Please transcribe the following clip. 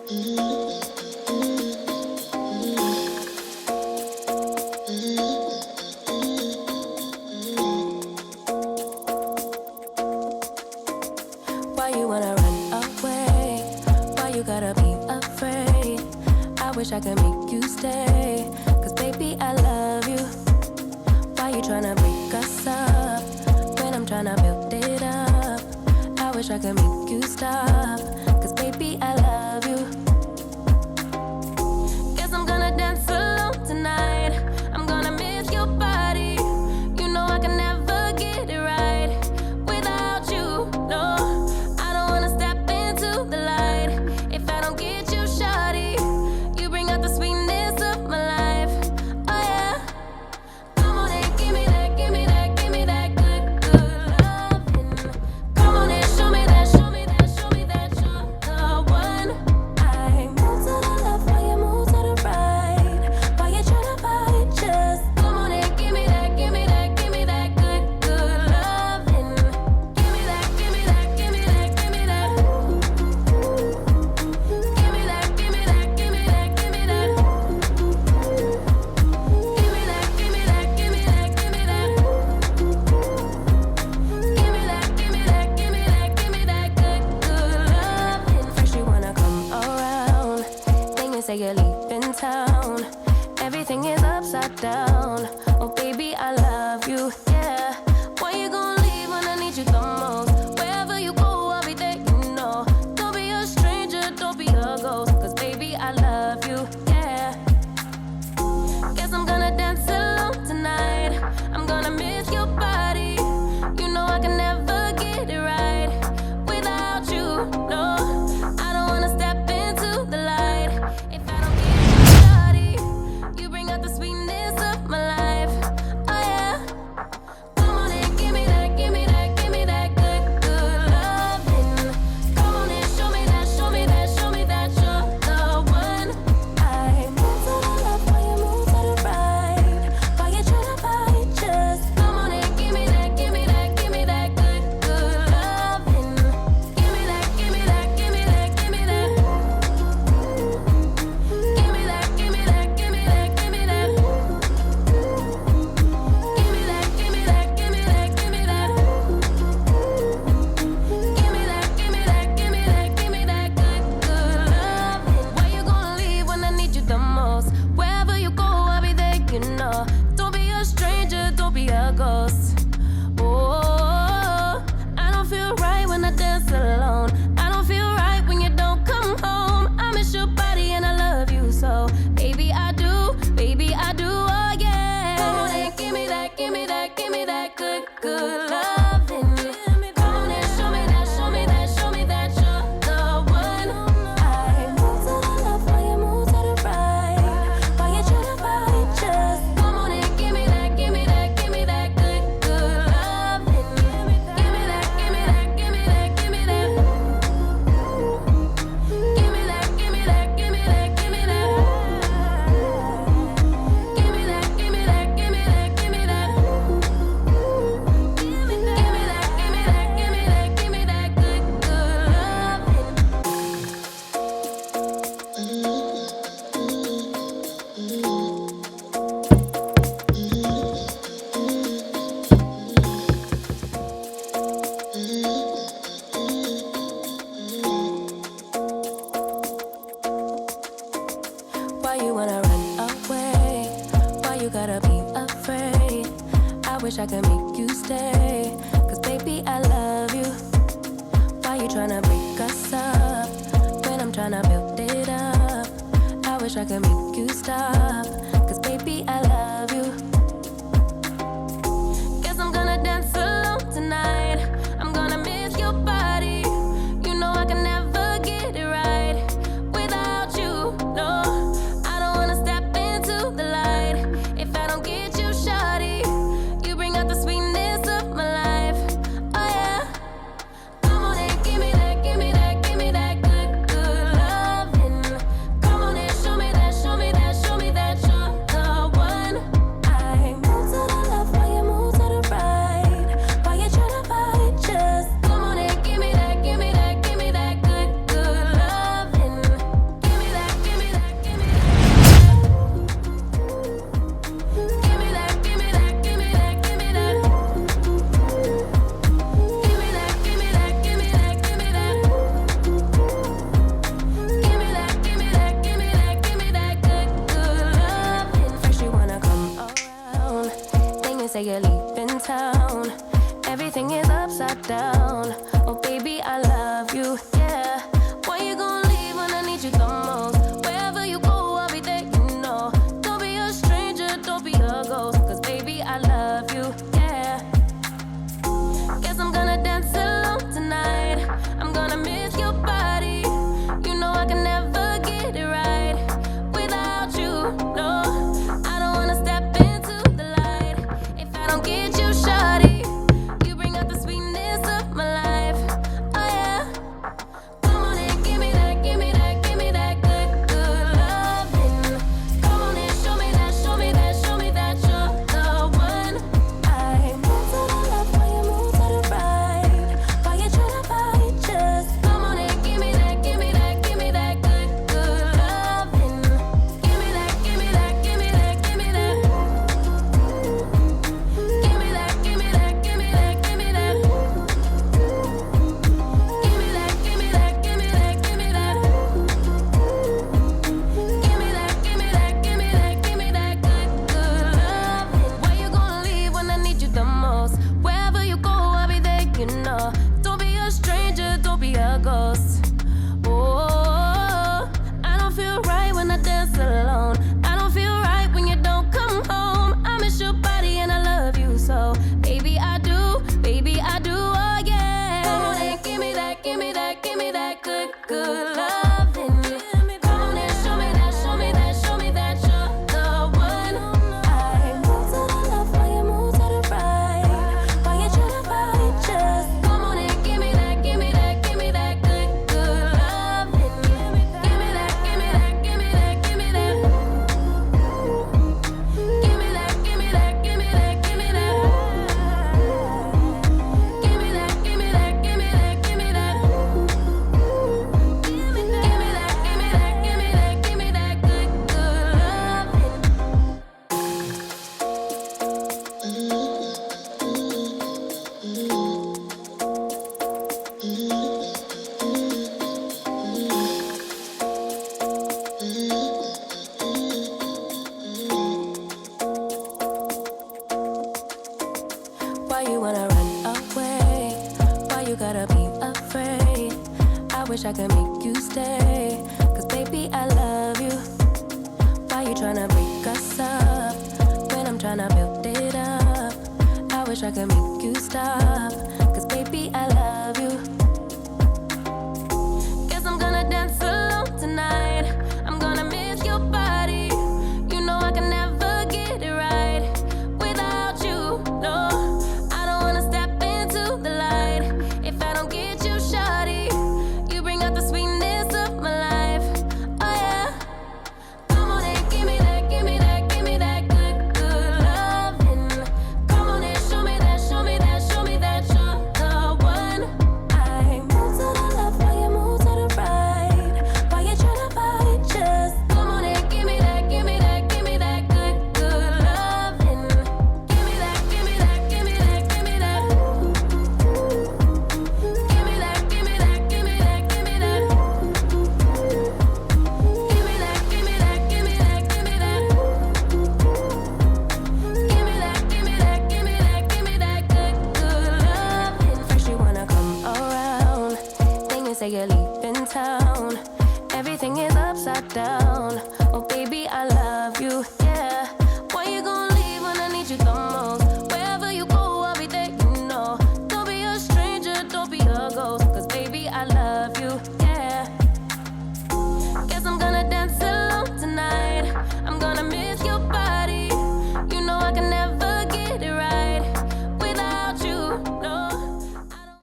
Why you wanna run away? Why you gotta be afraid? I wish I could make you stay, 'cause baby I love you. Why you tryna break us up when I'm tryna build it up? I wish I could make you stop, 'cause baby I love you. Guess I'm gonna dance alone tonight. I'm gonna miss your body. You know I can never get it right without you. No, I don't wanna step into the light if I don't get you, shawty. You bring out the sweetness of my life. Oh yeah. Come on and give me that, give me that, give me that good, good loving. Come on and show me that, show me that, show me that you're the one. I move to the left while you move to the right. Why you tryna fight? Just come on and give me that, give me that, give me that good, good loving. Give me that, give me that, give me that, give me that. Give me that, give me that, give me that, give me that. Give me that, give me that, give me that, give me that. Give me that, give me that, give me that, give me that good, good loving. First you wanna come around, then you say you're leaving town. Everything is upside down. Oh baby, I love you, yeah. Why you gonna leave when I need you the most? Wherever you go, I'll be there, you know. Don't be a stranger, don't be a ghost, 'cause baby, I love you, yeah. Guess I'm gonna dance alone tonight. I'm gonna miss your body. You know I can never get it right without you. No, I don't wanna step into the light if I don't get you, shawty. You bring out the sweetness of my life. Oh yeah. Come on and give me that, give me that, give me that good, good loving. Come on and show me that, show me that, show me that you're the one. I move to the left while you move to the right. Why you tryna fight? Just come on and give me that, give me that, give me that good, good loving. Give me that, give me that, give me that, give me that. Give me that, give me that, give me that, give me that. Give me that, give me that, give me that, give me that. Give me that, give me that, give me that, give me that good, good loving. Why you gonna leave when I need you the most? Wherever you go, I'll be there, you know. Don't be a stranger, don't be a ghost. Oh, I don't feel right when I dance alone. I don't feel right when you don't come home. I miss your body and I love you so. Baby, I do, oh yeah. Come on and give me that, give me that, give me that good, good loving. Come on and show me that, show me that, show me that you're the one. I move to the left while you move to the right. Why you tryna fight? Just come on and give me that, give me that, give me that good, good loving. Give me that, give me that, give me that, give me that. Give me that, give me that, give me that, give me that. Give me that, give me that, give me that, give me that. Give me that, give me that, give me that, give me that good, good loving. Why you wanna run away? Why you gotta be afraid? I wish I could make you stay, 'cause baby I love you. Why you tryna break us up when I'm tryna build it up? I wish I could make you stop, 'cause baby I love you. Guess I'm gonna dance alone tonight. I'm gonna miss your body. You know I can never get it right without you. No, I don't wanna step into the light if I don't get you, shawty. You bring out the sweetness of my life. Oh yeah. Come on and give me that, give me that, give me that good, good loving. Come on and show me that, show me that, show me that you're the one. down. Oh baby, I love you, yeah. Why you gonna leave when I need you the most? Wherever you go, I'll be there, you know. Don't be a stranger, don't be a ghost, cause baby, I love you, yeah. Guess I'm gonna dance alone tonight. I'm gonna miss your body. You know I can never get it right without you, no. I don't wanna step into the light if I don't get you, shawty. You bring out the sweetness of my life, oh yeah. Come on and give me that, give me that, give me that good, good loving. Come on and show me that, show me that, show me that you're the one. I move to the left while you move to the right. While you tryna fight, just come on and give me that, give me that, give me that good, good loving. Give me that, give me that, give me that, give me that. Give me that, give me that, give me that, give me that. Give me that, give me that, give me that, give me that. Give me that, give me that, give me that, give me that good, good loving. Why you gonna leave when I need you the most? Wherever you go, I'll be there, you know. Don't be a stranger, don't be a ghost. Oh, I don't feel right when I dance alone. I don't feel right when you don't come home. I miss your body and I love you so. Baby, I do, oh yeah. Come on and give me that, give me that, give me that good, good loving. Come on and show me that, show me that, show me that you're the one. I move to the left while you move to the right. While you tryna fight, just come on and give me that, give me that, give me that good, good loving. Give me that, give me that, give me that, give me that. Give me that, give me that, give me that, give me that. Give me that, give me that, give me that, give me that. Give me that, give me that, give me that, give me that good, good loving. Why you wanna run away? Why you gotta be afraid? I wish I could make you stay, cause baby I love you. Why you tryna break us up when I'm tryna build it up? I wish I could make you stop, cause baby I love you. Guess I'm gonna dance alone tonight. I'm gonna miss your body. You know I can never get it right without you, no. I don't wanna step into the light if I don't get you, shawty. You bring out the sweetness of my life, oh yeah. Come on and give me that, give me that, give me that good, good loving. Come on and show me that, show me that, show me that you're the one. I move to the left while you move to the right. While you tryna fight, just come on and give me that, give me that, give me that good, good loving. Give me that, give me that, give me that, give me that. Give me that, give me that, give me that, give me that. Give me that, give me that, give me that, give me that. Give me that, give me that, give me that, give me that good, good loving. First you wanna come around, then you say you're leaving town. Everything is upside down. Oh baby, I love you, yeah.